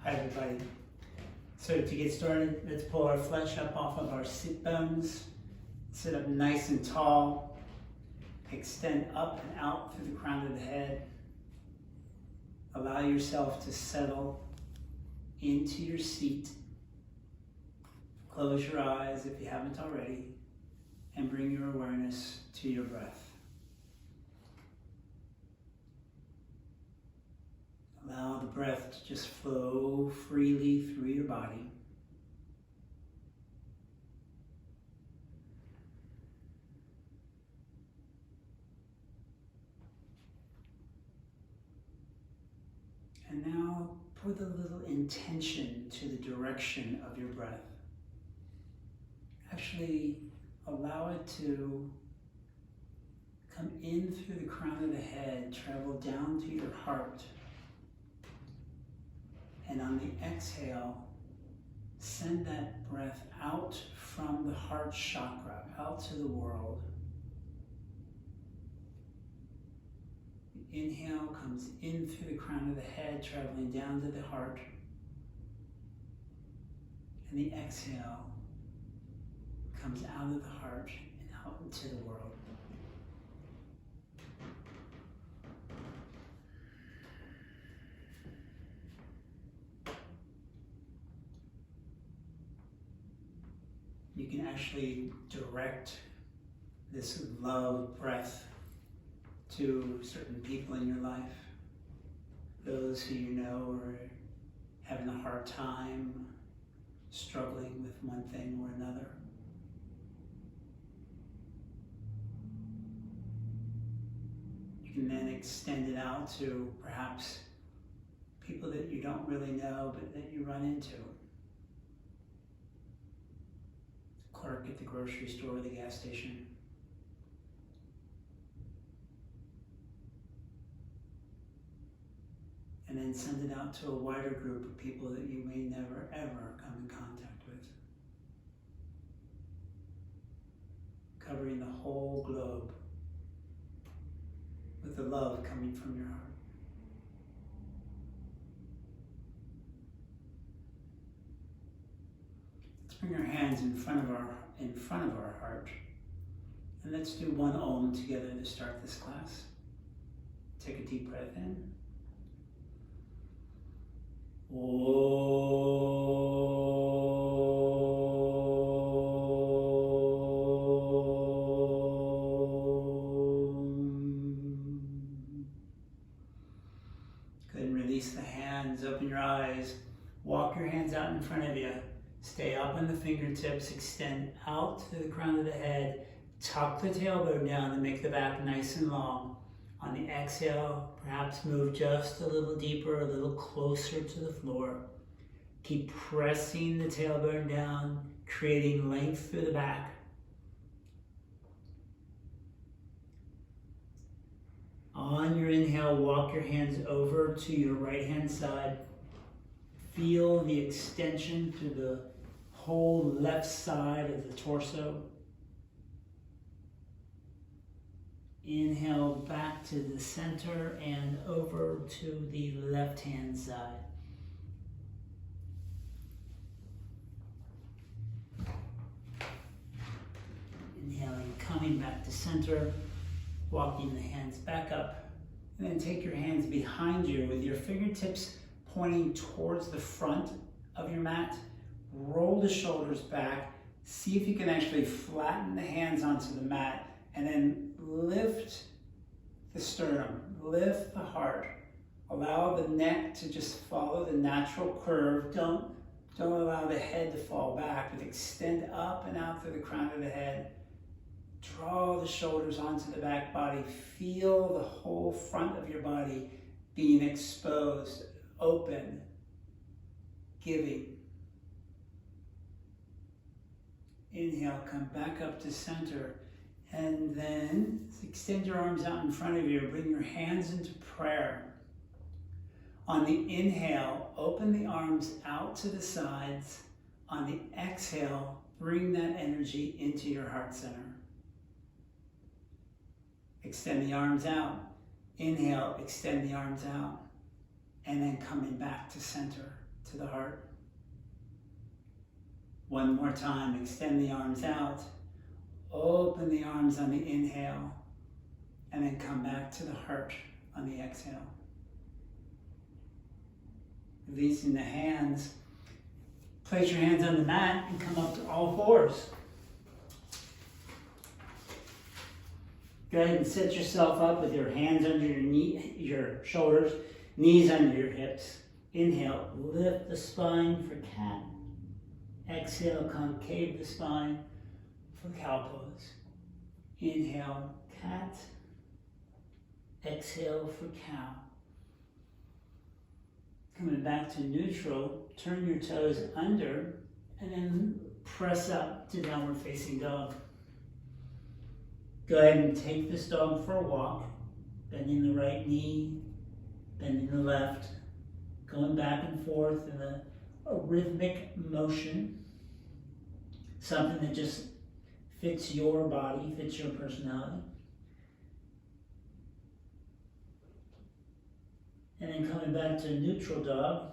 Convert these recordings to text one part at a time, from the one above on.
Hi everybody. So to get started, let's pull our flesh up off of our sit bones. Sit up nice and tall. Extend up and out through the crown of the head. Allow yourself to settle into your seat. Close your eyes if you haven't already, and bring your awareness to your breath. Allow the breath to just flow freely through your body. And now put a little intention to the direction of your breath. Actually allow it to come in through the crown of the head, travel down to your heart. And on the exhale, send that breath out from the heart chakra, out to the world. The inhale comes in through the crown of the head, traveling down to the heart. And the exhale comes out of the heart and out into the world. You can actually direct this love breath to certain people in your life, those who you know are having a hard time, struggling with one thing or another. You can then extend it out to perhaps people that you don't really know but that you run into. Clerk at the grocery store or the gas station. And then send it out to a wider group of people that you may never ever come in contact with. Covering the whole globe with the love coming from your heart. Bring our hands in front of our heart, and let's do one Om together to start this class. Take a deep breath in. Om. Good, and release the hands. Open your eyes. Walk your hands out in front of you. Stay up on the fingertips, extend out to the crown of the head, tuck the tailbone down to make the back nice and long. On the exhale, perhaps move just a little deeper, a little closer to the floor. Keep pressing the tailbone down, creating length through the back. On your inhale, walk your hands over to your right hand side. Feel the extension through the whole left side of the torso. Inhale back to the center and over to the left hand side. Inhaling, coming back to center, walking the hands back up, and then take your hands behind you with your fingertips pointing towards the front of your mat. Roll the shoulders back. See if you can actually flatten the hands onto the mat, and then lift the sternum, lift the heart. Allow the neck to just follow the natural curve. Don't allow the head to fall back, but extend up and out through the crown of the head. Draw the shoulders onto the back body. Feel the whole front of your body being exposed, open, giving. Inhale, come back up to center, and then extend your arms out in front of you. Bring your hands into prayer. On the inhale, open the arms out to the sides. On the exhale, bring that energy into your heart center. Extend the arms out. Inhale, extend the arms out. And then coming back to center. to the heart. One more time, extend the arms out, open the arms on the inhale, and then come back to the heart on the exhale. Releasing the hands. Place your hands on the mat and come up to all fours. Go ahead and set yourself up with your hands under your shoulders, knees under your hips. Inhale, lift the spine for cat. Exhale, concave the spine for cow pose. Inhale, cat. Exhale for cow. Coming back to neutral, turn your toes under and then press up to downward facing dog. Go ahead and take this dog for a walk, bending the right knee, bending the left, going back and forth in a rhythmic motion, something that just fits your body, fits your personality. And then coming back to neutral dog,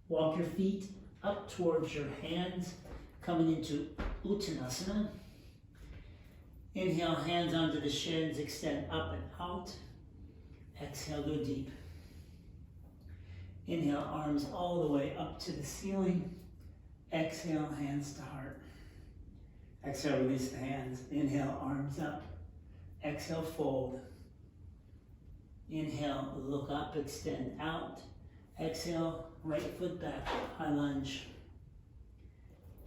walk your feet up towards your hands, coming into Uttanasana. Inhale, hands onto the shins, extend up and out. Exhale, go deep. Inhale, arms all the way up to the ceiling. Exhale, hands to heart. Exhale, release the hands. Inhale, arms up. Exhale, fold. Inhale, look up, extend out. Exhale, right foot back, high lunge.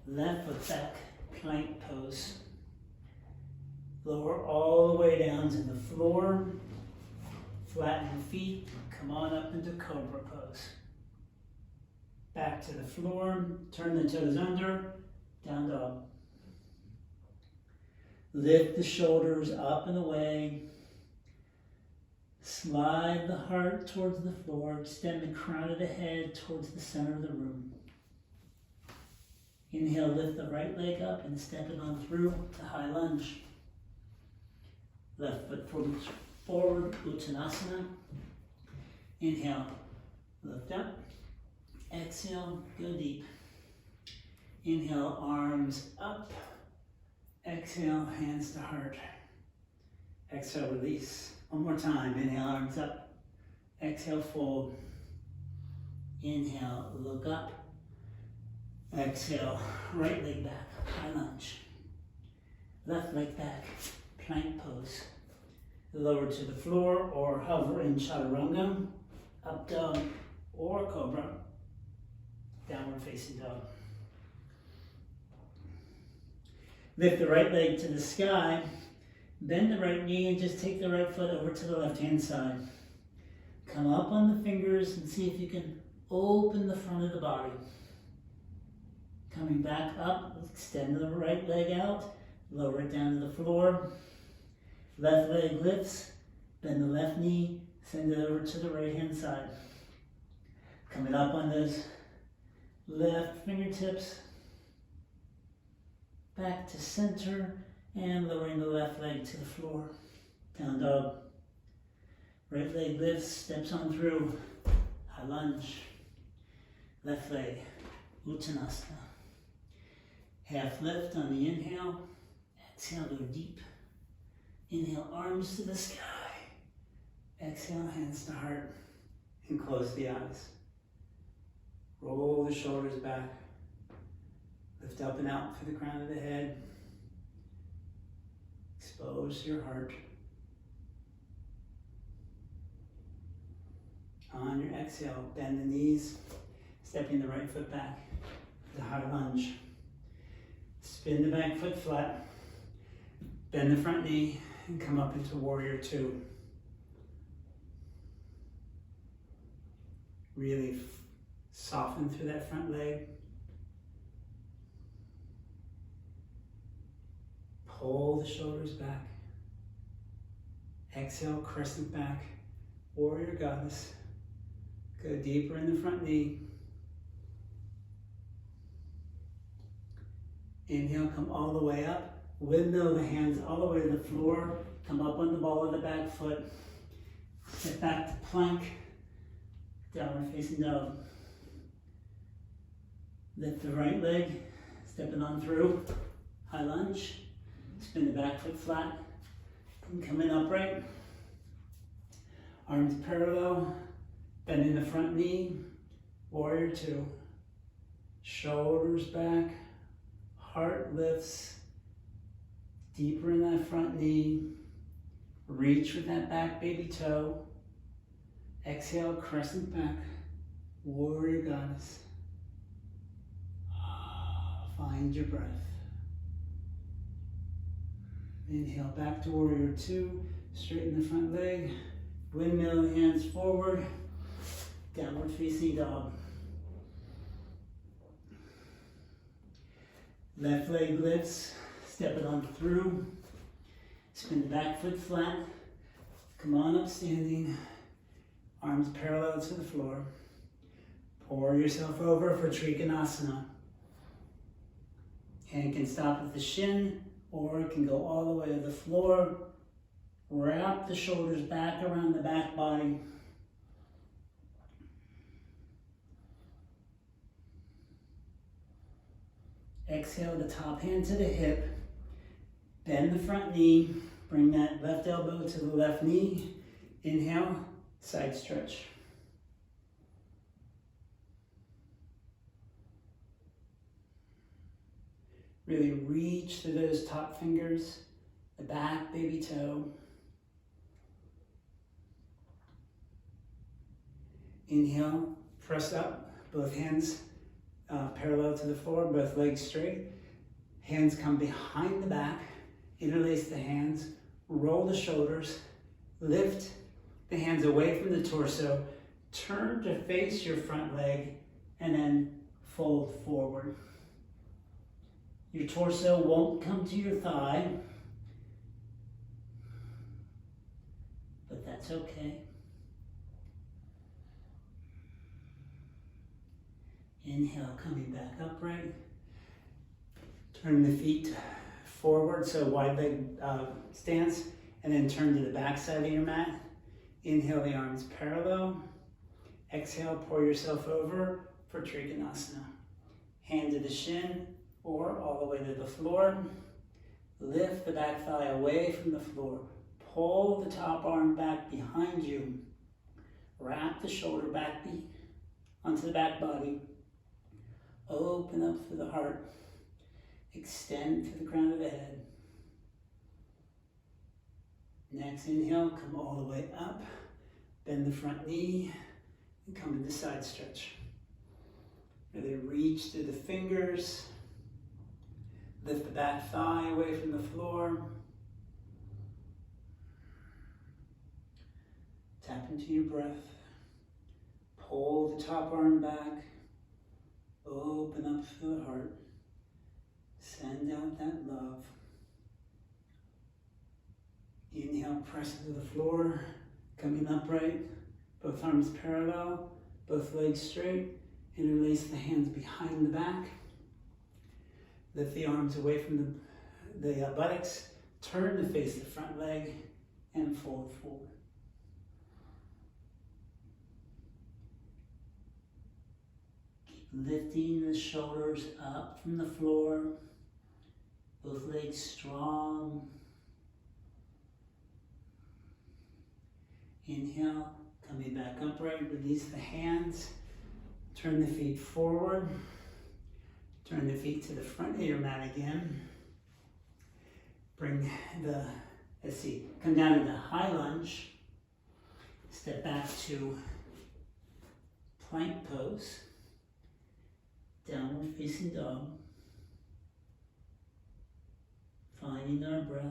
Left foot back, plank pose. Lower all the way down to the floor. Flatten your feet, come on up into cobra pose. Back to the floor, turn the toes under, down dog. Lift the shoulders up and away. Slide the heart towards the floor, extend the crown of the head towards the center of the room. Inhale, lift the right leg up and step it on through to high lunge. Left foot forward, Uttanasana. Inhale, lift up. Exhale, go deep. Inhale, arms up. Exhale, hands to heart. Exhale, release. One more time. Inhale, arms up. Exhale, fold. Inhale, look up. Exhale, right leg back, high lunge. Left leg back, plank pose. Lower to the floor or hover in chaturanga, up dog or cobra, downward facing dog. Lift the right leg to the sky, bend the right knee and just take the right foot over to the left hand side. Come up on the fingers and see if you can open the front of the body. Coming back up, extend the right leg out, lower it down to the floor. Left leg lifts, bend the left knee, send it over to the right hand side. Coming up on those left fingertips, back to center, and lowering the left leg to the floor. Down dog. Right leg lifts, steps on through, high lunge. Left leg, Uttanasana. Half lift on the inhale, exhale, go deep. Inhale, arms to the sky. Exhale, hands to heart. And close the eyes. Roll the shoulders back. Lift up and out through the crown of the head. Expose your heart. On your exhale, bend the knees, stepping the right foot back to high lunge. Spin the back foot flat. Bend the front knee and come up into warrior two. Really soften through that front leg. Pull the shoulders back. Exhale, crescent back, warrior goddess. Go deeper in the front knee. Inhale, come all the way up. Windmill the hands all the way to the floor. Come up on the ball of the back foot. Step back to plank. Downward facing dog. Lift the right leg, stepping on through, high lunge. Spin the back foot flat, and come in upright. Arms parallel, bending the front knee, warrior two. Shoulders back, heart lifts, deeper in that front knee. Reach with that back baby toe. Exhale, crescent back, warrior goddess. Find your breath. Inhale, back to warrior two. Straighten the front leg. Windmill, hands forward. Downward facing dog. Left leg lifts. Step it on through. Spin the back foot flat. Come on up standing. Arms parallel to the floor. Pour yourself over for Trikonasana. Hand can stop at the shin, or it can go all the way to the floor. Wrap the shoulders back around the back body. Exhale the top hand to the hip. Bend the front knee. Bring that left elbow to the left knee. Inhale, side stretch. Really reach through those top fingers, the back baby toe. Inhale, press up, both hands parallel to the floor, both legs straight. Hands come behind the back, interlace the hands, roll the shoulders, lift the hands away from the torso, turn to face your front leg, and then fold forward. Your torso won't come to your thigh, but that's okay. Inhale, coming back upright. Turn the feet forward, so wide leg stance, and then turn to the back side of your mat. Inhale, the arms parallel. Exhale, pour yourself over for Trikonasana. Hand to the shin, or all the way to the floor. Lift the back thigh away from the floor. Pull the top arm back behind you. Wrap the shoulder back onto the back body. Open up through the heart. Extend to the crown of the head. Next inhale, come all the way up. Bend the front knee and come into side stretch. Really reach through the fingers. Lift the back thigh away from the floor. Tap into your breath. Pull the top arm back. Open up through the heart. Send out that love. Inhale, press to the floor. Coming upright. Both arms parallel. Both legs straight. Interlace the hands behind the back. Lift the arms away from the buttocks. Turn to face the front leg and fold forward. Keep lifting the shoulders up from the floor. Both legs strong. Inhale, coming back upright. Release the hands. Turn the feet forward. Turn the feet to the front of your mat again. Bring come down into high lunge. Step back to plank pose. Downward facing dog. Finding our breath.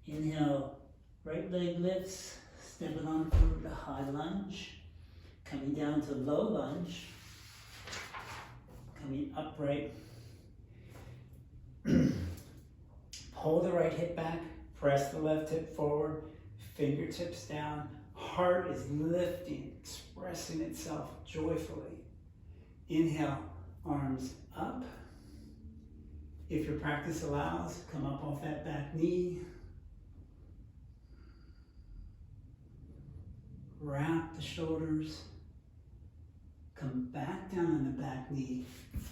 Inhale, right leg lifts. Stepping on through to high lunge. Coming down to low lunge. Coming upright. Pull the right hip back, press the left hip forward, fingertips down. Heart is lifting, expressing itself joyfully. Inhale, arms up. If your practice allows, come up off that back knee. Wrap the shoulders. Come back down on the back knee,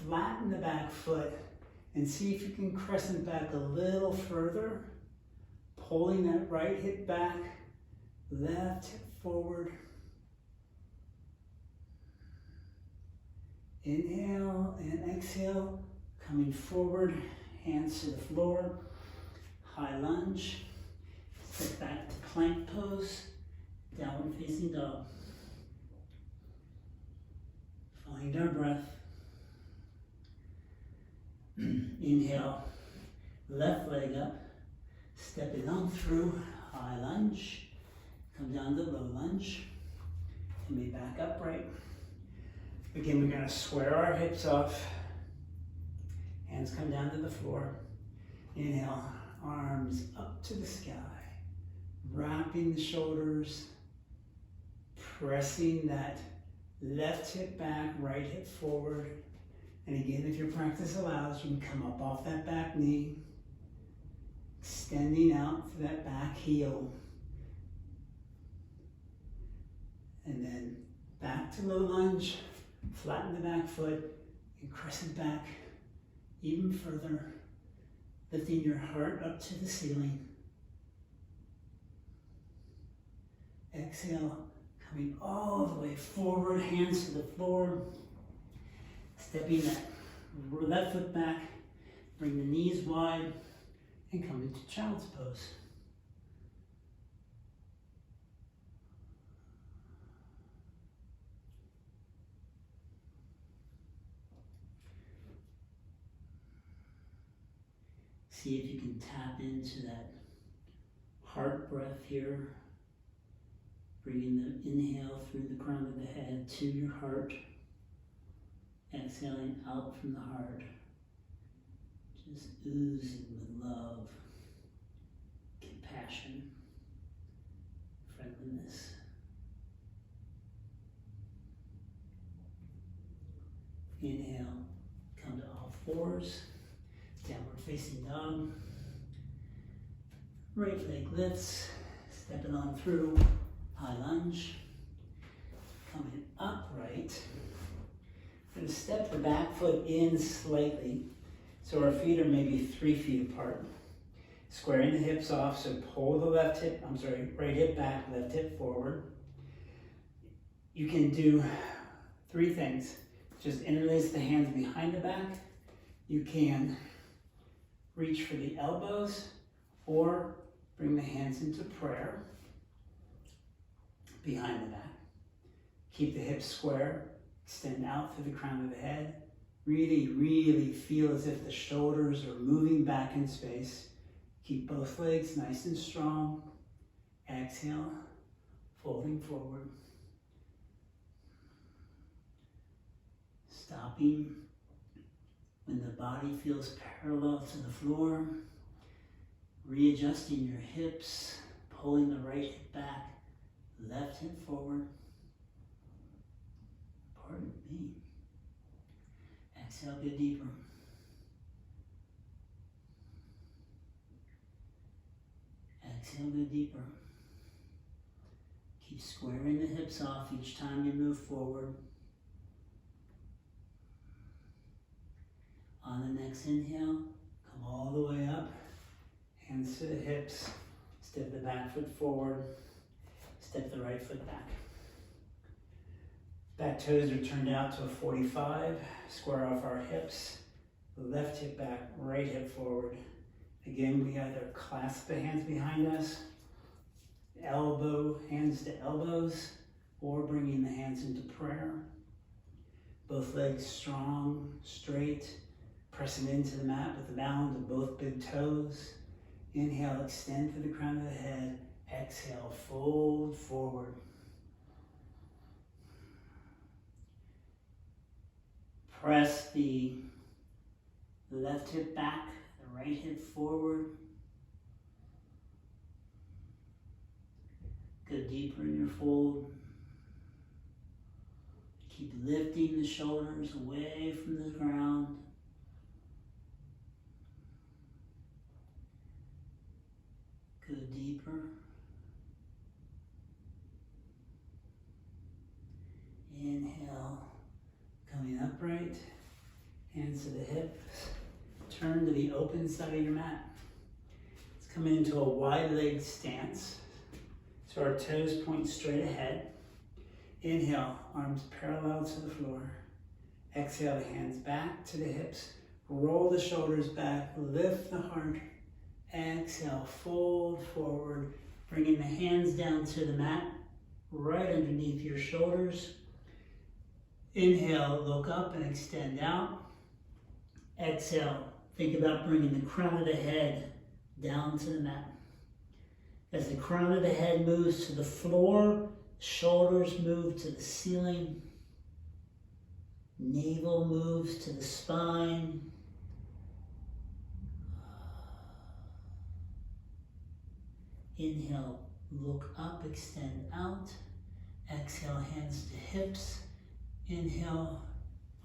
flatten the back foot, and see if you can crescent back a little further, pulling that right hip back, left hip forward. Inhale and exhale, coming forward, hands to the floor, high lunge, step back to plank pose, downward facing dog. Find our breath. Inhale, left leg up, step it on through, high lunge, come down to low lunge, and be back upright. Again, we're going to square our hips off, hands come down to the floor. Inhale, arms up to the sky, wrapping the shoulders, pressing that left hip back, right hip forward. And again, if your practice allows, you can come up off that back knee, extending out to that back heel. And then back to low lunge, flatten the back foot, and crescent back even further, lifting your heart up to the ceiling. Exhale, coming all the way forward, hands to the floor. Stepping that left foot back, bring the knees wide, and come into child's pose. See if you can tap into that heart breath here. Bringing the inhale through the crown of the head to your heart. Exhaling out from the heart. Just oozing with love, compassion, friendliness. Inhale, come to all fours. Downward facing dog. Right leg lifts, stepping on through, high lunge. Coming upright. We're going to step the back foot in slightly, so our feet are maybe 3 feet apart. Squaring the hips off, so pull the right hip back, left hip forward. You can do 3 things. Just interlace the hands behind the back. You can reach for the elbows or bring the hands into prayer behind the back. Keep the hips square, extend out through the crown of the head. Really, really feel as if the shoulders are moving back in space. Keep both legs nice and strong. Exhale, folding forward. Stopping when the body feels parallel to the floor. Readjusting your hips, pulling the right hip back, left hip forward. Pardon me. Exhale, go deeper. Exhale, go deeper. Keep squaring the hips off each time you move forward. On the next inhale, come all the way up. Hands to the hips. Step the back foot forward. Step the right foot back. Back toes are turned out to a 45. Square off our hips. Left hip back, right hip forward. Again, we either clasp the hands behind us, elbow, hands to elbows, or bringing the hands into prayer. Both legs strong, straight, pressing into the mat with the balance of both big toes. Inhale, extend to the crown of the head. Exhale, fold forward. Press the left hip back, the right hip forward. Go deeper in your fold. Keep lifting the shoulders away from the ground. Go deeper. Inhale, upright, hands to the hips, turn to the open side of your mat. Let's come into a wide leg stance. So our toes point straight ahead. Inhale, arms parallel to the floor. Exhale, the hands back to the hips. Roll the shoulders back, lift the heart. Exhale, fold forward, bringing the hands down to the mat, right underneath your shoulders. Inhale, look up and extend out. Exhale, think about bringing the crown of the head down to the mat. As the crown of the head moves to the floor, shoulders move to the ceiling, navel moves to the spine. Inhale, look up, extend out. Exhale, hands to hips. Inhale,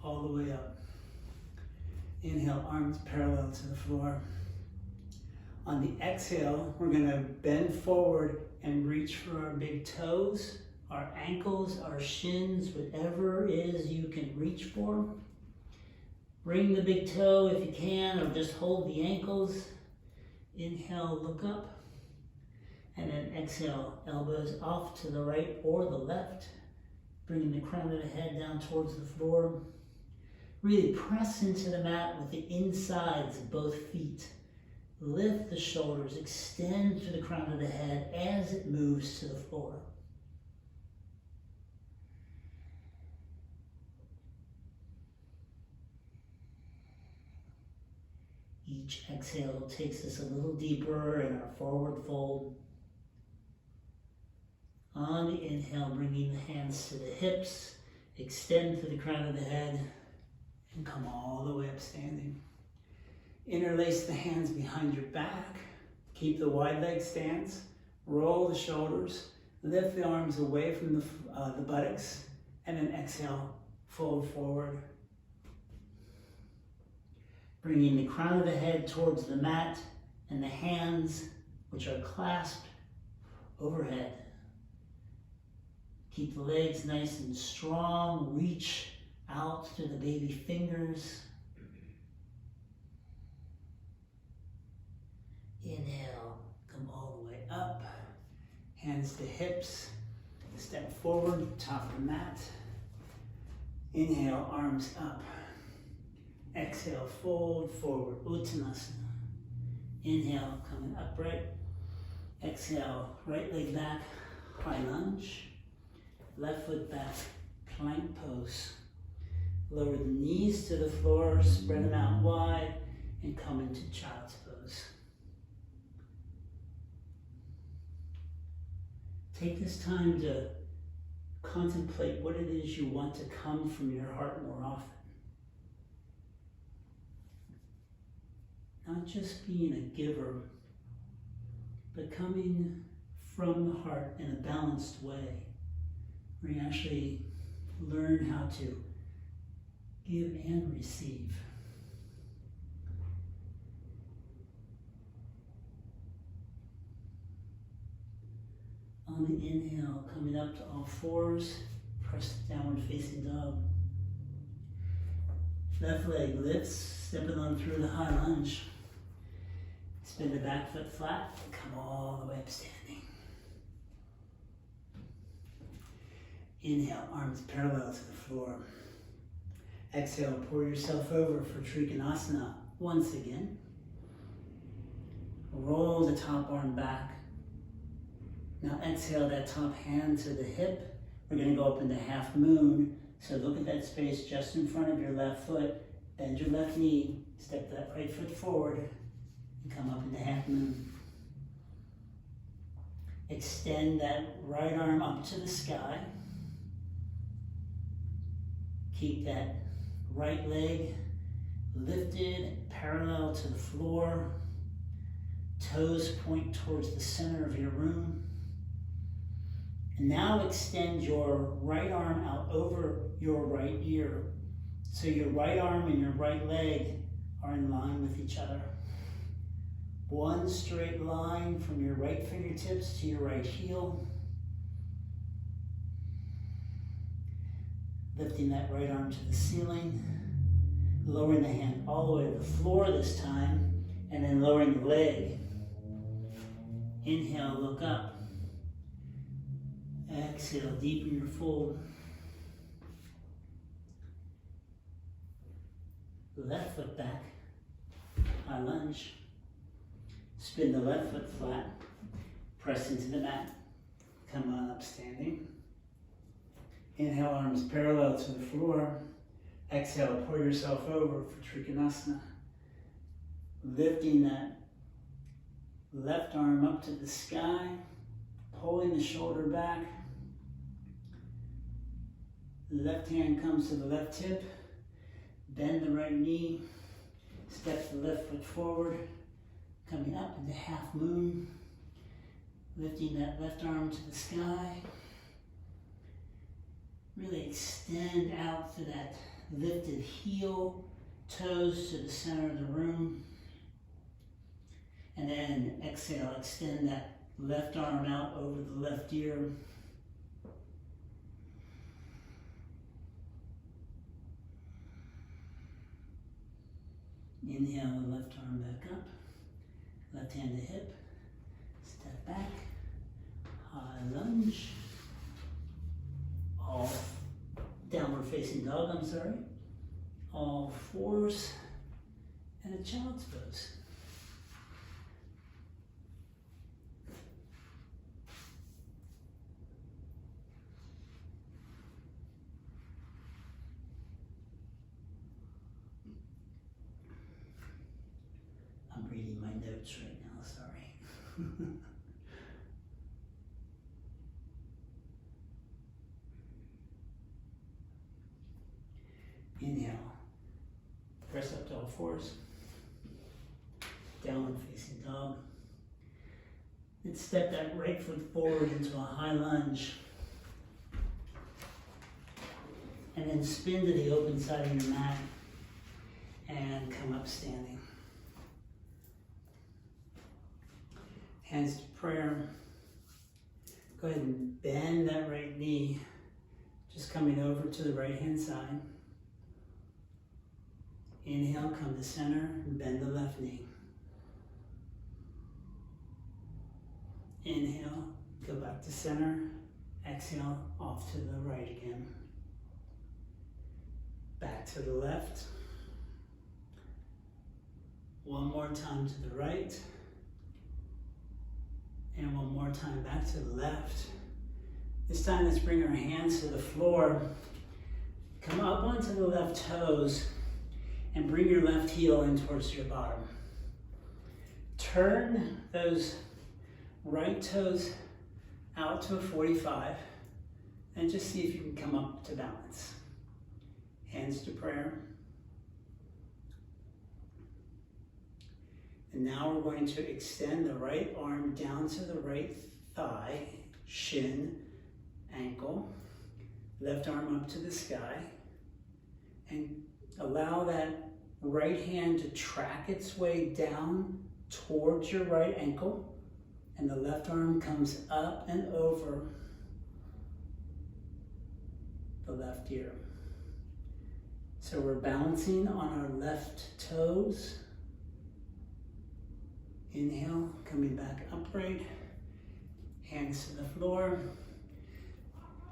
all the way up. Inhale, arms parallel to the floor. On the exhale, we're going to bend forward and reach for our big toes, our ankles, our shins, whatever it is you can reach for. Bring the big toe if you can, or just hold the ankles. Inhale, look up. And then exhale, elbows off to the right or the left, bringing the crown of the head down towards the floor. Really press into the mat with the insides of both feet. Lift the shoulders, extend through the crown of the head as it moves to the floor. Each exhale takes us a little deeper in our forward fold. On the inhale, bringing the hands to the hips, extend through the crown of the head, and come all the way up standing. Interlace the hands behind your back. Keep the wide leg stance. Roll the shoulders. Lift the arms away from the buttocks. And then exhale, fold forward. Bringing the crown of the head towards the mat and the hands, which are clasped overhead. Keep the legs nice and strong. Reach out through the baby fingers. Inhale, come all the way up. Hands to hips. Step forward, top of the mat. Inhale, arms up. Exhale, fold forward, Uttanasana. Inhale, coming upright. Exhale, right leg back, high lunge. Left foot back, plank pose. Lower the knees to the floor, spread them out wide, and come into child's pose. Take this time to contemplate what it is you want to come from your heart more often. Not just being a giver, but coming from the heart in a balanced way, where you actually learn how to give and receive. On the inhale, coming up to all fours, press downward facing dog. Left leg lifts, stepping on through the high lunge. Spin the back foot flat, come all the way up standing. Inhale, arms parallel to the floor. Exhale, pour yourself over for Trikonasana once again. Roll the top arm back. Now exhale that top hand to the hip. We're going to go up into half moon. So look at that space just in front of your left foot. Bend your left knee. Step that right foot forward and come up into half moon. Extend that right arm up to the sky. Keep that right leg lifted, parallel to the floor. Toes point towards the center of your room. And now extend your right arm out over your right ear. So your right arm and your right leg are in line with each other. One straight line from your right fingertips to your right heel. Lifting that right arm to the ceiling, lowering the hand all the way to the floor this time, and then lowering the leg. Inhale, look up. Exhale, deepen your fold. Left foot back, high lunge. Spin the left foot flat, press into the mat. Come on up standing. Inhale, arms parallel to the floor. Exhale, pour yourself over for Trikonasana. Lifting that left arm up to the sky, pulling the shoulder back. Left hand comes to the left hip. Bend the right knee. Step the left foot forward. Coming up into half moon. Lifting that left arm to the sky. Really extend out to that lifted heel, toes to the center of the room. And then exhale, extend that left arm out over the left ear. Inhale the left arm back up, left hand to hip, step back, high lunge, all downward facing dog, all fours, and a child's pose. I'm reading my notes right now, sorry. Inhale, press up to all fours, downward facing dog. Then step that right foot forward into a high lunge. And then spin to the open side of your mat and come up standing. Hands to prayer. Go ahead and bend that right knee, just coming over to the right hand side. Inhale, come to center, and bend the left knee. Inhale, go back to center. Exhale, off to the right again. Back to the left. One more time to the right. And one more time back to the left. This time, let's bring our hands to the floor. Come up onto the left toes and bring your left heel in towards your bottom. Turn those right toes out to a 45 and just see if you can come up to balance. Hands to prayer. And now we're going to extend the right arm down to the right thigh, shin, ankle. Left arm up to the sky. And allow that right hand to track its way down towards your right ankle. And the left arm comes up and over the left ear. So we're balancing on our left toes. Inhale, coming back upright, hands to the floor,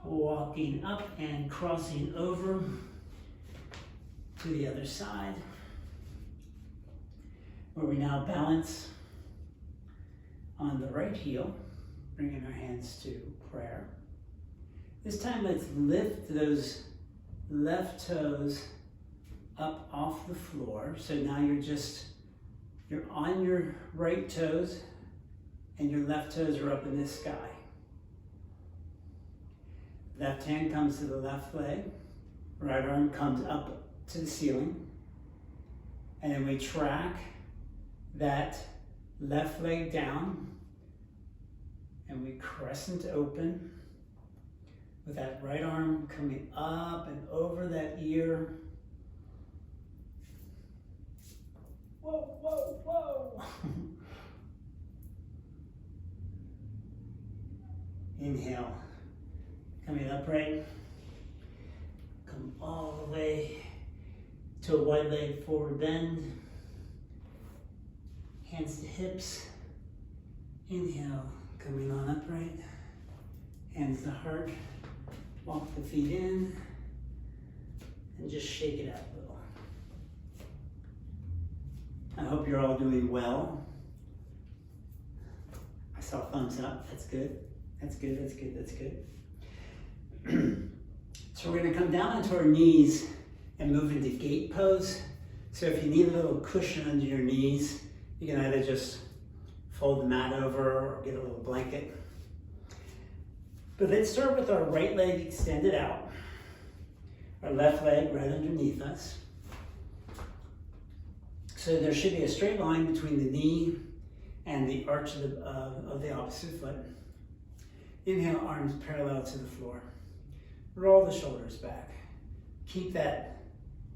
walking up and crossing over to the other side, where we now balance on the right heel, bringing our hands to prayer. This time let's lift those left toes up off the floor. So now you're on your right toes and your left toes are up in the sky. Left hand comes to the left leg, right arm comes up to the ceiling, and then we track that left leg down and we crescent open with that right arm coming up and over that ear. Whoa, whoa, whoa. Inhale, coming upright, Come all the way to a wide leg forward bend. Hands to hips. Inhale, coming on upright. Hands to heart. Walk the feet in. And just shake it out a little. I hope you're all doing well. I saw thumbs up. That's good. That's good, that's good, that's good. So we're gonna come down onto our knees and move into gate pose. So if you need a little cushion under your knees, you can either just fold the mat over or get a little blanket. But let's start with our right leg extended out. Our left leg right underneath us. So there should be a straight line between the knee and the arch of the opposite foot. Inhale, arms parallel to the floor. Roll the shoulders back. Keep that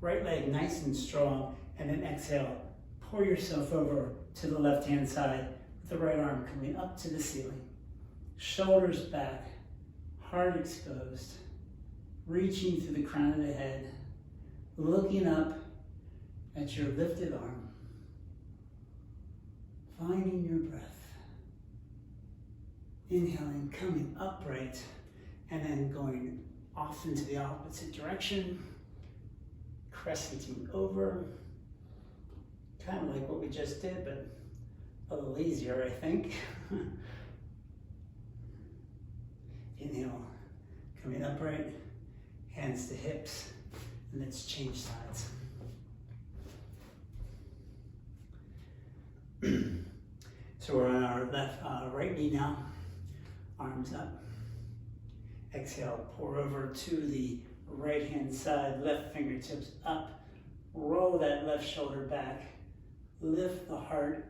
right leg nice and strong, and then exhale, pour yourself over to the left-hand side with the right arm coming up to the ceiling. Shoulders back, heart exposed, reaching through the crown of the head, looking up at your lifted arm, finding your breath. Inhaling, coming upright, and then going off into the opposite direction, crescenting over, kind of like what we just did, but a little easier, I think. Inhale, coming upright, hands to hips, and let's change sides. So we're on our right knee now, arms up. Exhale, pour over to the right hand side, left fingertips up. Roll that left shoulder back. Lift the heart.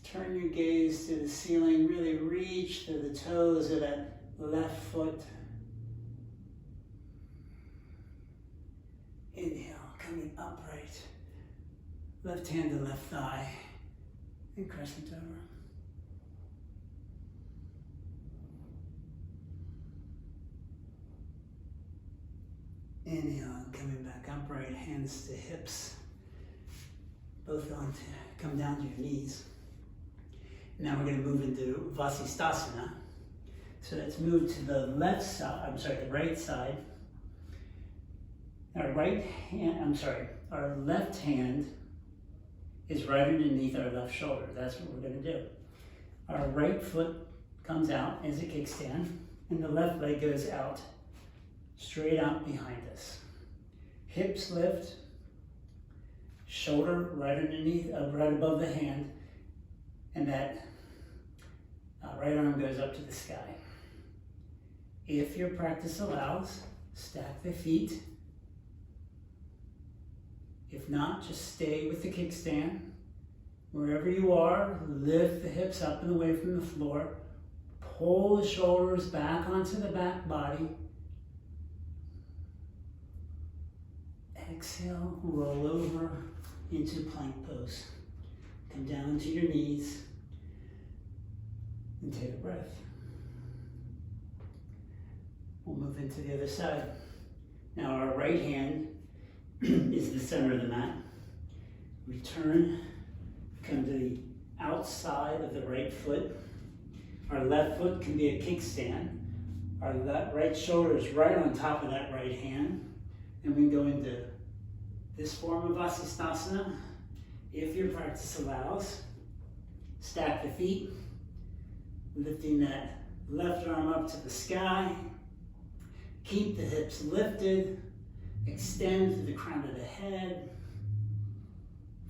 Turn your gaze to the ceiling. Really reach through the toes of that left foot. Inhale, coming upright. Left hand to left thigh. And crescent over. Inhale, coming back upright, hands to hips. Both on to come down to your knees. Now we're going to move into Vasisthasana. So let's move to the left side, the right side. Our left hand is right underneath our left shoulder. That's what we're going to do. Our right foot comes out as a kickstand, and the left leg goes out, straight out behind us. Hips lift, shoulder right underneath, right above the hand, and that right arm goes up to the sky. If your practice allows, stack the feet. If not, just stay with the kickstand. Wherever you are, lift the hips up and away from the floor. Pull the shoulders back onto the back body. Exhale, roll over into plank pose. Come down into your knees and take a breath. We'll move into the other side. Now our right hand is the center of the mat. Return, come to the outside of the right foot. Our left foot can be a kickstand. Our right shoulder is right on top of that right hand. And we can go into this form of Vasisthasana. If your practice allows, stack the feet, lifting that left arm up to the sky. Keep the hips lifted. Extend to the crown of the head.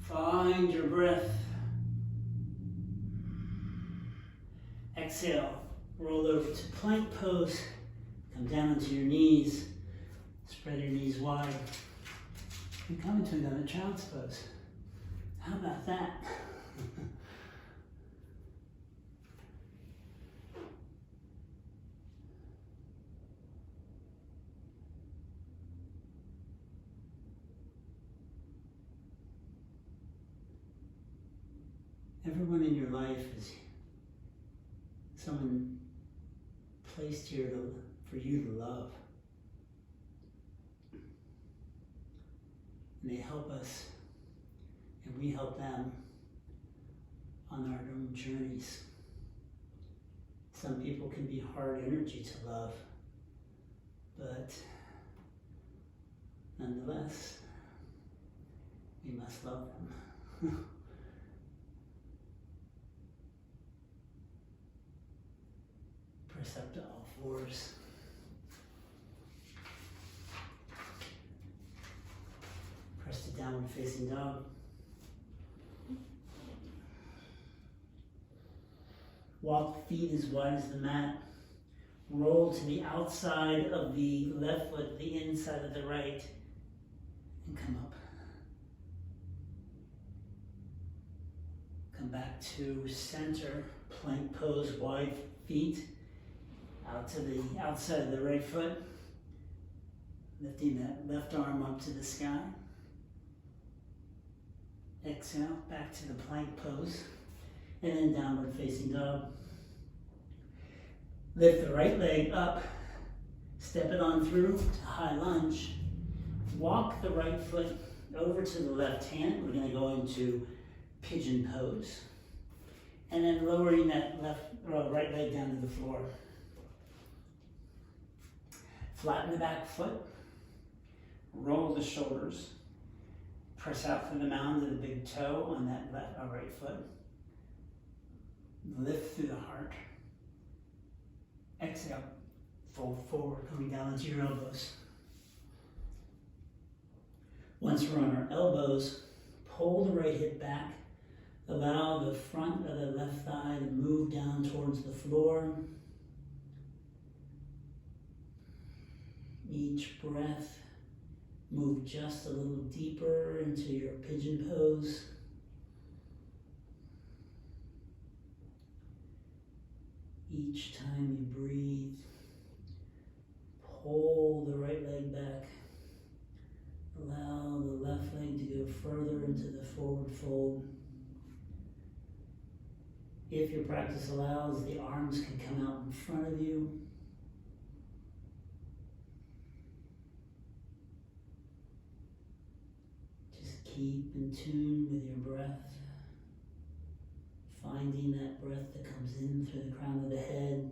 Find your breath. Exhale, roll over to plank pose. Come down onto your knees. Spread your knees wide. And come into another child's pose. How about that? Everyone in your life is someone placed here for you to love. and they help us, and we help them on our own journeys. Some people can be hard energy to love, but nonetheless, we must love them. Press up to all fours. Press to downward facing dog. Walk feet as wide as the mat. Roll to the outside of the left foot, the inside of the right, and come up. Come back to center, plank pose, wide feet, out to the outside of the right foot, lifting that left arm up to the sky. Exhale, back to the plank pose, and then downward facing dog. Lift the right leg up, step it on through to high lunge. Walk the right foot over to the left hand. We're going to go into pigeon pose. And then lowering that right leg down to the floor. Flatten the back foot. Roll the shoulders. Press out through the mound of the big toe on that right foot. Lift through the heart. Exhale, fold forward, coming down onto your elbows. Once we're on our elbows, pull the right hip back. Allow the front of the left thigh to move down towards the floor. Each breath, move just a little deeper into your pigeon pose. Each time you breathe, pull the right leg back. Allow the left leg to go further into the forward fold. If your practice allows, the arms can come out in front of you. Just keep in tune with your breath. Finding that breath that comes in through the crown of the head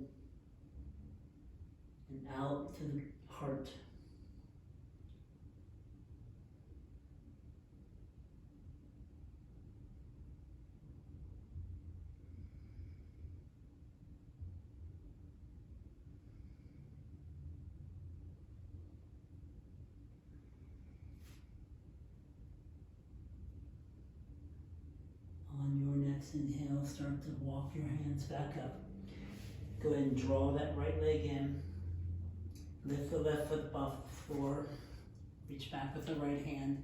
and out through the heart. On your next inhale, start to walk your hands back up. Go ahead and draw that right leg in. Lift the left foot off the floor. Reach back with the right hand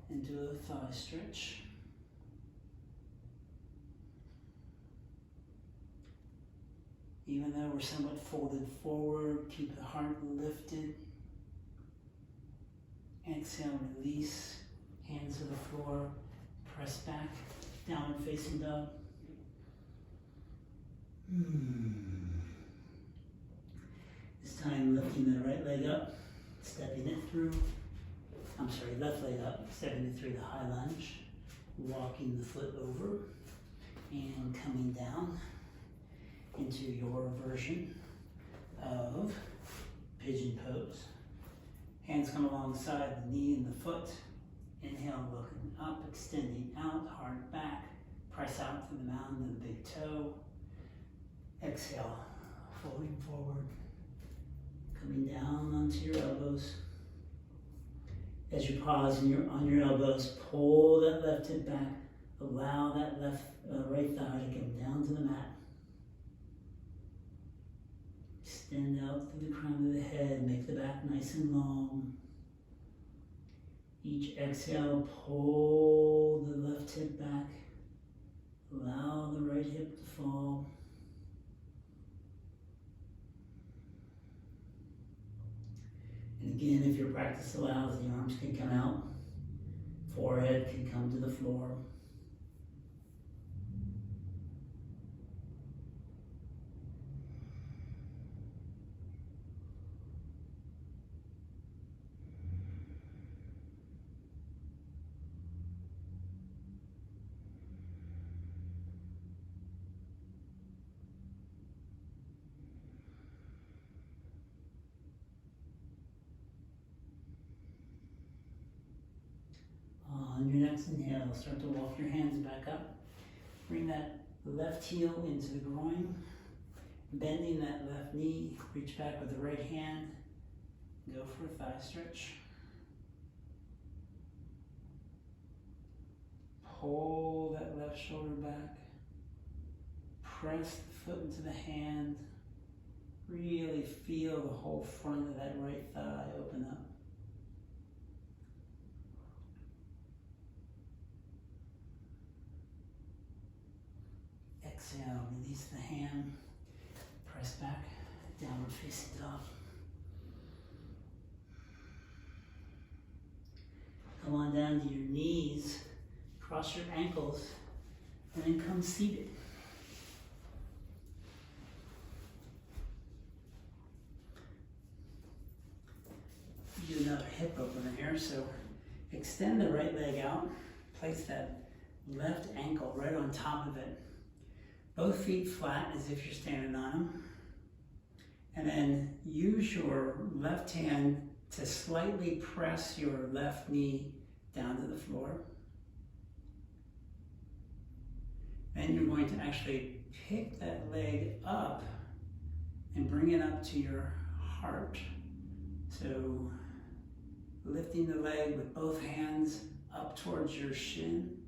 and do a thigh stretch. Even though we're somewhat folded forward, keep the heart lifted. Exhale, release. Hands to the floor. Press back. Downward facing dog. This time lifting the right leg up, stepping it through. Left leg up, stepping it through the high lunge. Walking the foot over and coming down into your version of pigeon pose. Hands come alongside the knee and the foot. Inhale, looking up, extending out, heart back. Press out through the mound and the big toe. Exhale, folding forward. Coming down onto your elbows. As you pause on your elbows, pull that left hip back. Allow that right thigh to come down to the mat. Extend out through the crown of the head. Make the back nice and long. Each exhale, pull the left hip back. Allow the right hip to fall. And again, if your practice allows, the arms can come out. Forehead can come to the floor. next inhale, start to walk your hands back up. Bring that left heel into the groin, bending that left knee, reach back with the right hand, go for a thigh stretch. Pull that left shoulder back, press the foot into the hand, really feel the whole front of that right thigh open up. Exhale, release the hand, press back, downward facing dog. Come on down to your knees, cross your ankles, and then come seated. Do another hip opener here, so extend the right leg out, place that left ankle right on top of it. Both feet flat as if you're standing on them. And then use your left hand to slightly press your left knee down to the floor. Then you're going to actually pick that leg up and bring it up to your heart. So lifting the leg with both hands up towards your shin.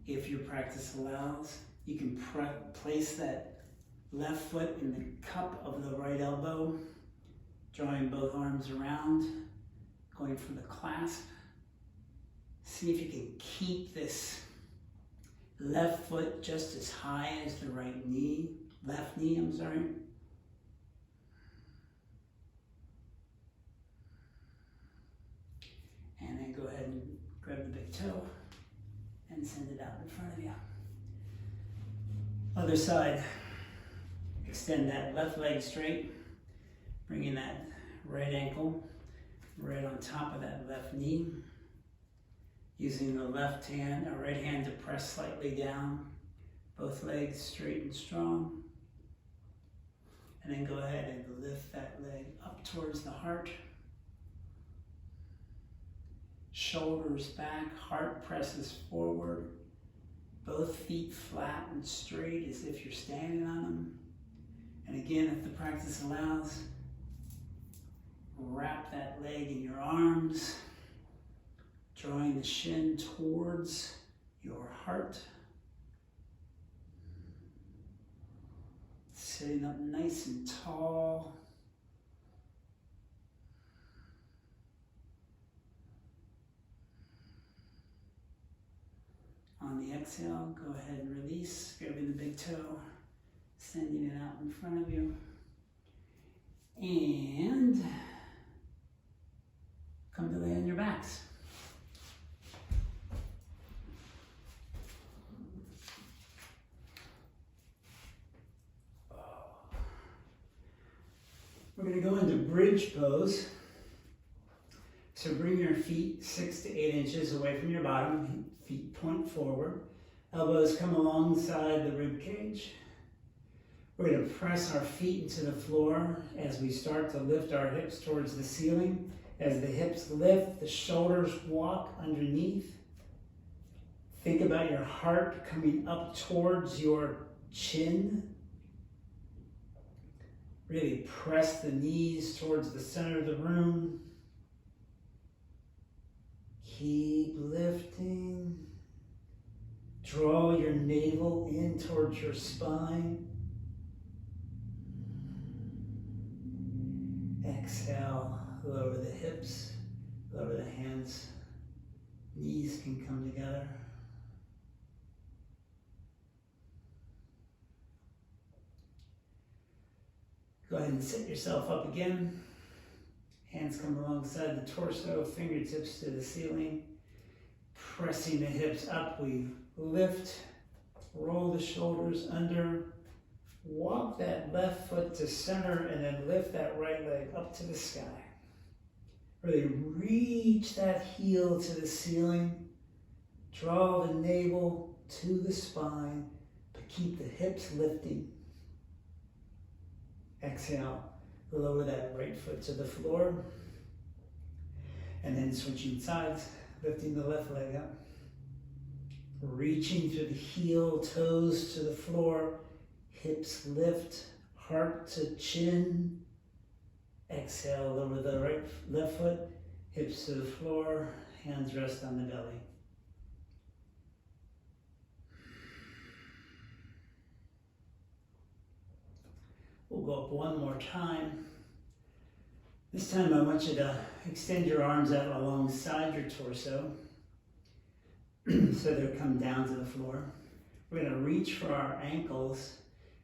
If your practice allows, you can place that left foot in the cup of the right elbow, drawing both arms around, going for the clasp. See if you can keep this left foot just as high as the right knee, left knee, I'm sorry. And then go ahead and grab the big toe and send it out in front of you. Other side. Extend that left leg straight, bringing that right ankle right on top of that left knee. Using the left hand, or right hand to press slightly down. Both legs straight and strong. And then go ahead and lift that leg up towards the heart. Shoulders back, heart presses forward. Both feet flat and straight as if you're standing on them. And again, if the practice allows, wrap that leg in your arms, drawing the shin towards your heart. Sitting up nice and tall. On the exhale, go ahead and release, grabbing the big toe, sending it out in front of you. And come to lay on your backs. We're going to go into bridge pose. So bring your feet 6 to 8 inches away from your bottom. Feet point forward. Elbows come alongside the rib cage. We're going to press our feet into the floor as we start to lift our hips towards the ceiling. As the hips lift, the shoulders walk underneath. Think about your heart coming up towards your chin. Really press the knees towards the center of the room. Keep lifting. Draw your navel in towards your spine. Exhale, lower the hips, lower the hands. Knees can come together. Go ahead and sit yourself up again. Hands come alongside the torso, fingertips to the ceiling. Pressing the hips up, we lift, roll the shoulders under, walk that left foot to center, and then lift that right leg up to the sky. Really reach that heel to the ceiling, draw the navel to the spine, but keep the hips lifting. Exhale, lower that right foot to the floor, and then switching sides, Lifting the left leg up. Reaching through the heel, toes to the floor. Hips lift, heart to chin. Exhale, lower the left foot. Hips to the floor. Hands rest on the belly. We'll go up one more time. This time I want you to extend your arms out alongside your torso so they'll come down to the floor. We're going to reach for our ankles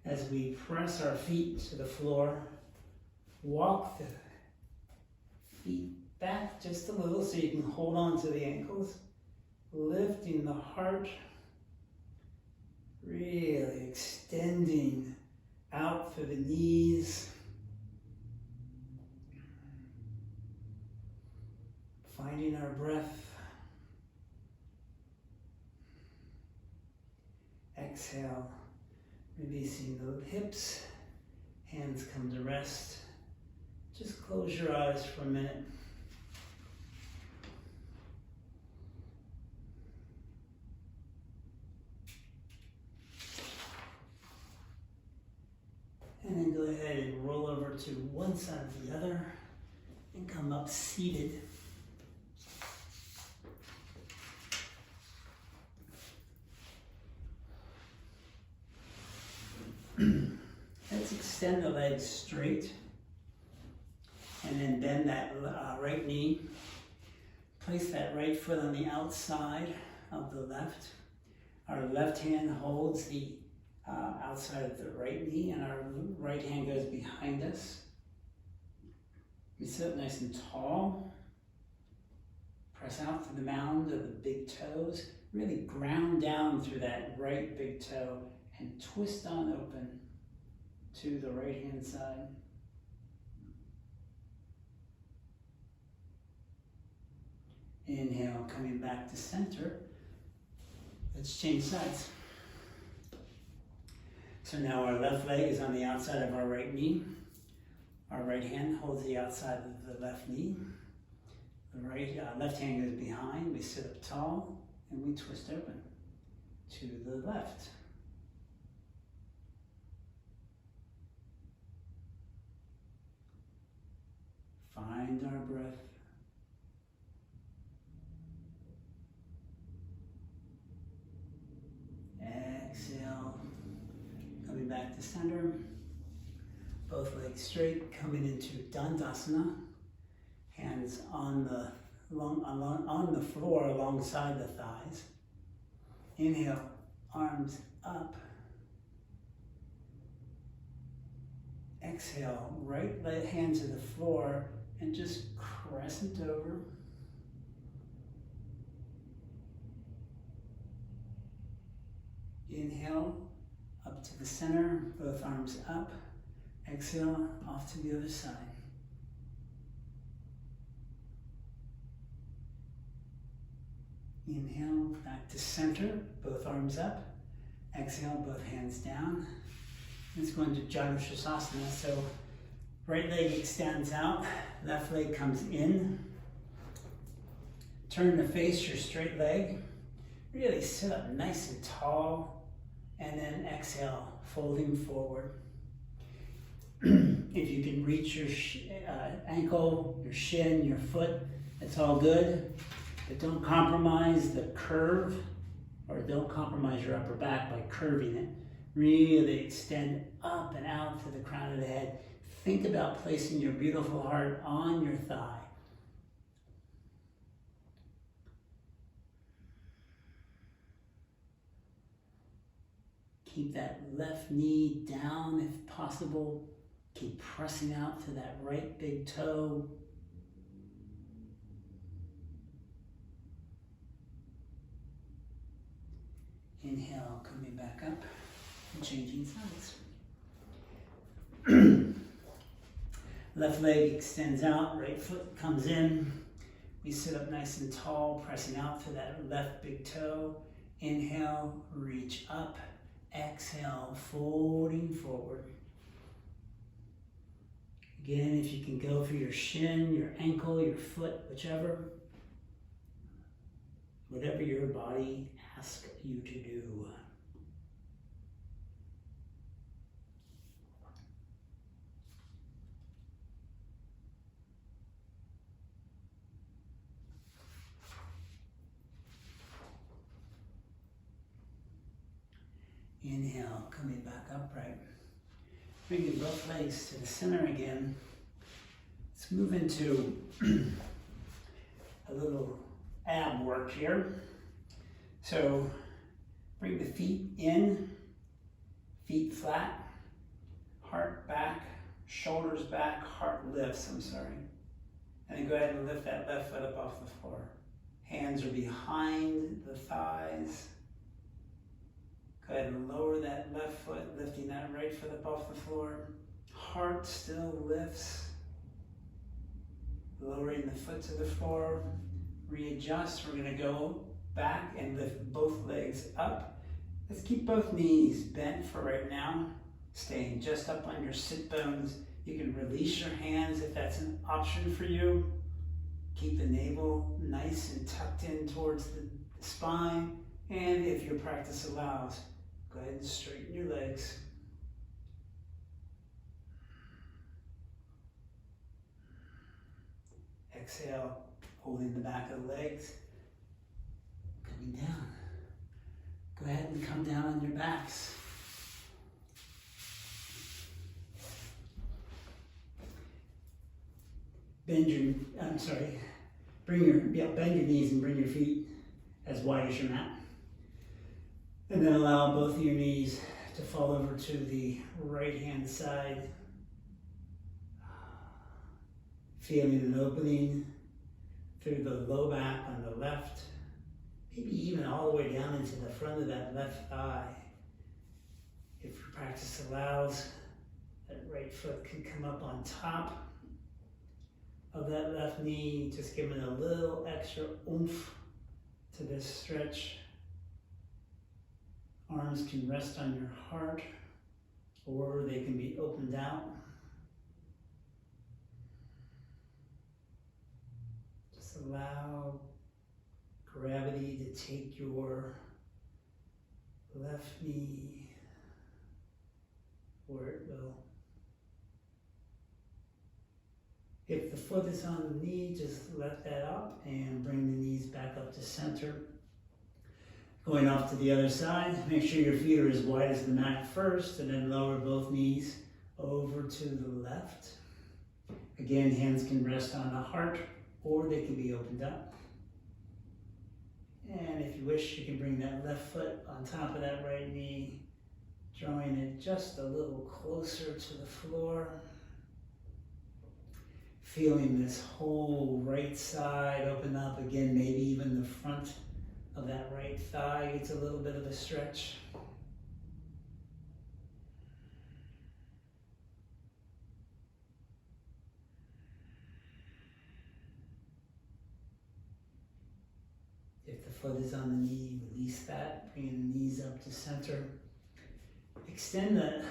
as we press our feet to the floor. Walk the feet back just a little so you can hold on to the ankles. Lifting the heart. Really extending out through the knees. Finding our breath. Exhale, releasing the hips. Hands come to rest. Just close your eyes for a minute. And then go ahead and roll over to one side or the other and come up seated. Let's extend the legs straight and then bend that right knee. Place that right foot on the outside of the left. Our left hand holds the outside of the right knee and our right hand goes behind us. We sit up nice and tall. Press out to the mound of the big toes. Really ground down through that right big toe and twist on open to the right hand side. Inhale, coming back to center. Let's change sides. So now our left leg is on the outside of our right knee. Our right hand holds the outside of the left knee. The left hand goes behind. We sit up tall and we twist open to the left. Find our breath. Exhale. Coming back to center. Both legs straight, coming into Dandasana. Hands on the floor alongside the thighs. Inhale, arms up. Exhale, right leg hand to the floor and just crescent over. Inhale, up to the center, both arms up. Exhale, off to the other side. Inhale, back to center, both arms up. Exhale, both hands down. Let's go into Janushirasana. So right leg extends out, left leg comes in. Turn to face your straight leg. Really sit up nice and tall. And then exhale, folding forward. If you can reach your ankle, your shin, your foot, it's all good. But don't compromise the curve, or don't compromise your upper back by curving it. Really extend up and out to the crown of the head. Think about placing your beautiful heart on your thigh. Keep that left knee down if possible. Keep pressing out to that right big toe. Inhale, coming back up and changing sides. Left leg extends out, right foot comes in. We sit up nice and tall, pressing out to that left big toe. Inhale, reach up. Exhale, folding forward. Again, if you can go for your shin, your ankle, your foot, whichever. whatever your body asks you to do. Inhale, coming back upright. Bringing both legs to the center again. Let's move into a little ab work here. So bring the feet in, feet flat, heart back, shoulders back, heart lifts, And then go ahead and lift that left foot up off the floor. Hands are behind the thighs. Go ahead and lower that left foot, lifting that right foot up off the floor. Heart still lifts. Lowering the foot to the floor. Readjust. We're going to go back and lift both legs up. Let's keep both knees bent for right now. Staying just up on your sit bones. You can release your hands if that's an option for you. Keep the navel nice and tucked in towards the spine. And if your practice allows, go ahead and straighten your legs. Exhale, holding the back of the legs. Coming down. Go ahead and come down on your backs. Bend your knees and bring your feet as wide as your mat. And then allow both of your knees to fall over to the right-hand side. Feeling an opening through the low back on the left, maybe even all the way down into the front of that left thigh. If your practice allows, that right foot can come up on top of that left knee, just giving a little extra oomph to this stretch. Arms can rest on your heart, or they can be opened out. Just allow gravity to take your left knee where it will. If the foot is on the knee, just let that up and bring the knees back up to center. Going off to the other side, make sure your feet are as wide as the mat first, and then lower both knees over to the left. Again, hands can rest on the heart, or they can be opened up. And if you wish, you can bring that left foot on top of that right knee, drawing it just a little closer to the floor. Feeling this whole right side open up again, maybe even the front of that right thigh gets a little bit of a stretch. If the foot is on the knee, release that, bringing the knees up to center. Extend that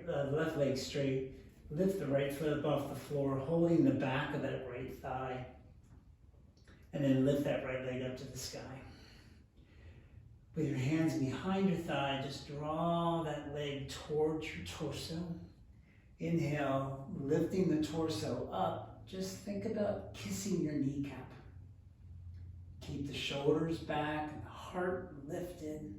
left leg straight. Lift the right foot up off the floor, holding the back of that right thigh. And then lift that right leg up to the sky. With your hands behind your thigh, just draw that leg towards your torso. Inhale, lifting the torso up. Just think about kissing your kneecap. Keep the shoulders back and the heart lifted.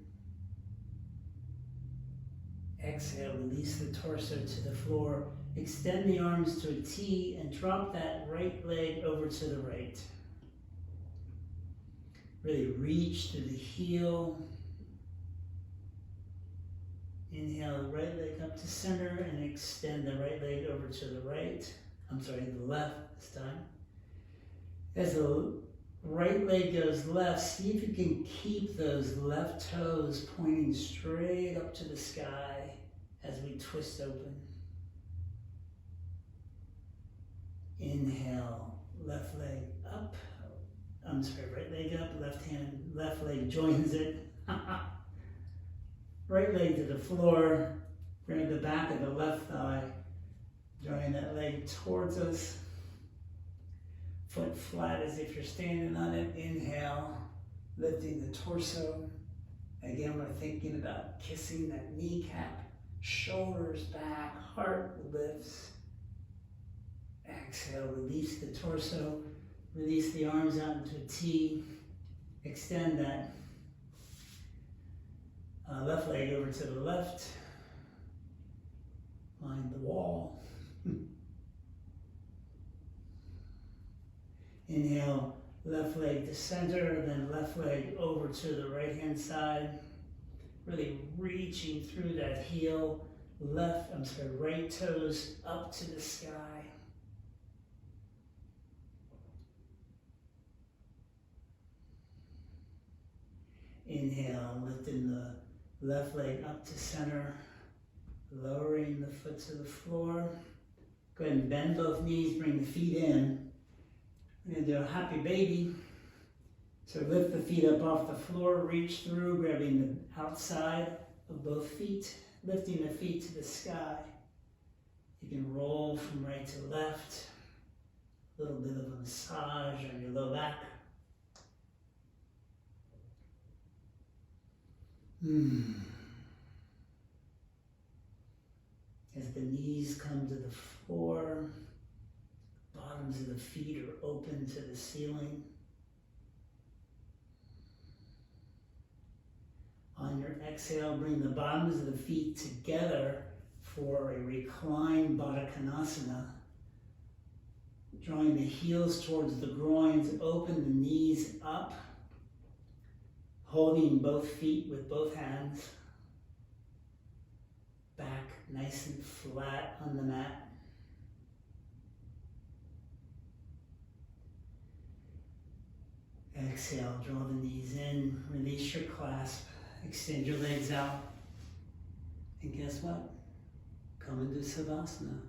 Exhale, release the torso to the floor. Extend the arms to a T and drop that right leg over to the right. Really reach to the heel. Inhale, the right leg up to center and extend the right leg over to the right. The left this time. As the right leg goes left, see if you can keep those left toes pointing straight up to the sky as we twist open. Inhale, left leg up. Right leg up, left leg joins it. Right leg to the floor, bring the back of the left thigh, drawing that leg towards us. Foot flat as if you're standing on it. Inhale, lifting the torso. Again, we're thinking about kissing that kneecap, shoulders back, heart lifts. Exhale, release the torso, release the arms out into a T. Extend that left leg over to the left. Line the wall. Inhale, left leg to center, then left leg over to the right-hand side. Really reaching through that heel, right toes up to the sky. Inhale, lifting the left leg up to center, lowering the foot to the floor. Go ahead and bend both knees, bring the feet in. We're going to do a happy baby. So lift the feet up off the floor, reach through, grabbing the outside of both feet, lifting the feet to the sky. You can roll from right to left. A little bit of a massage on your low back. As the knees come to the floor, bottoms of the feet are open to the ceiling. On your exhale, bring the bottoms of the feet together for a reclined Baddha Konasana. Drawing the heels towards the groins, open the knees up. Holding both feet with both hands. Back nice and flat on the mat. Exhale, draw the knees in, release your clasp, extend your legs out. And guess what? Come into Savasana.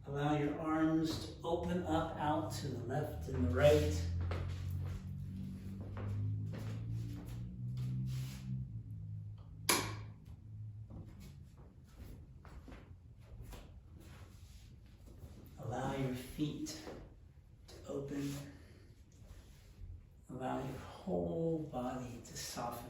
Allow your arms to open up out to the left and the right. Allow your feet to open. Allow your whole body to soften.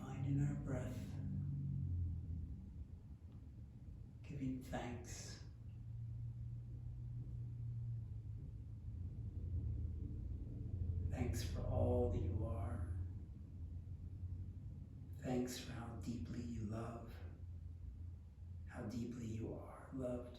Finding our breath. Giving thanks. Thanks for all that you are. Thanks for how deeply you love, how deeply you are loved.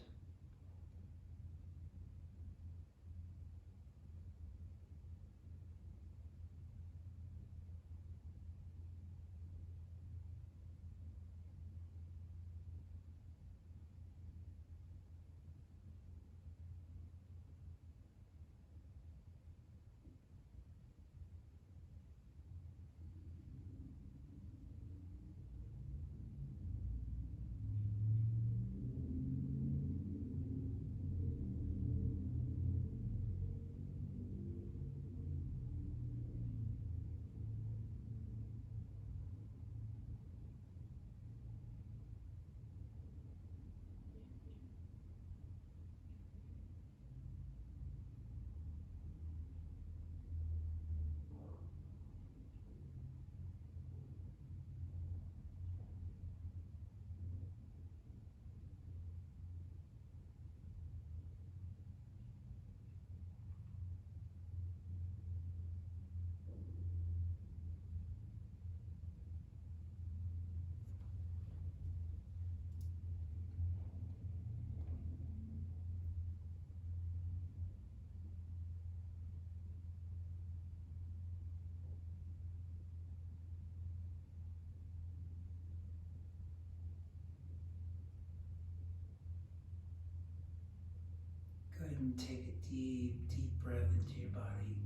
Go ahead and take a deep, deep breath into your body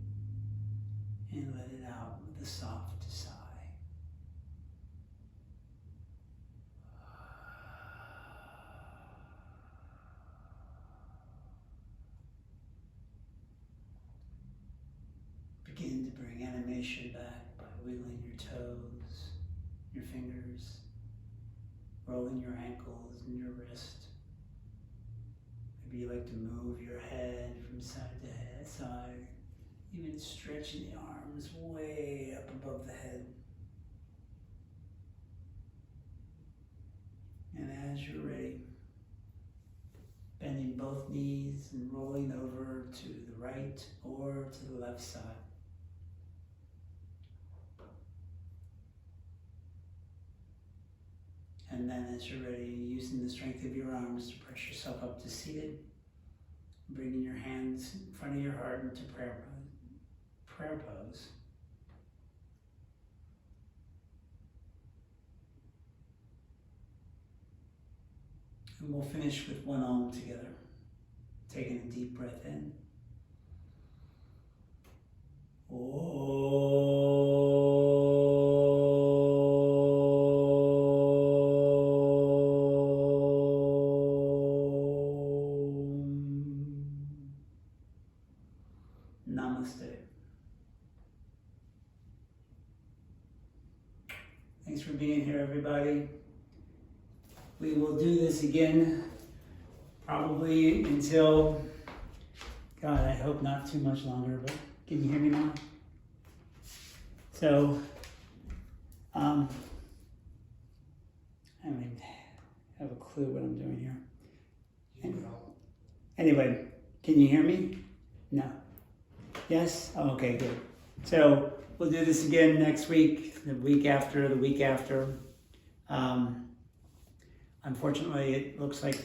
and let it out with a soft sigh. Begin to bring animation back by wiggling your toes, your fingers, rolling your ankles and your wrist. Maybe you like to move your head from side to side, even stretching the arms way up above the head. And as you're ready, bending both knees and rolling over to the right or to the left side. And then as you're ready, using the strength of your arms to press yourself up to seated, bringing your hands in front of your heart into prayer pose. And we'll finish with one Om together. Taking a deep breath in. Namaste. Thanks for being here, everybody. We will do this again, probably until, God, I hope not too much longer, but can you hear me now? So, I don't even have a clue what I'm doing here. Anyway, can you hear me? No. Yes? Oh, okay, good. So we'll do this again next week, the week after. Unfortunately, it looks like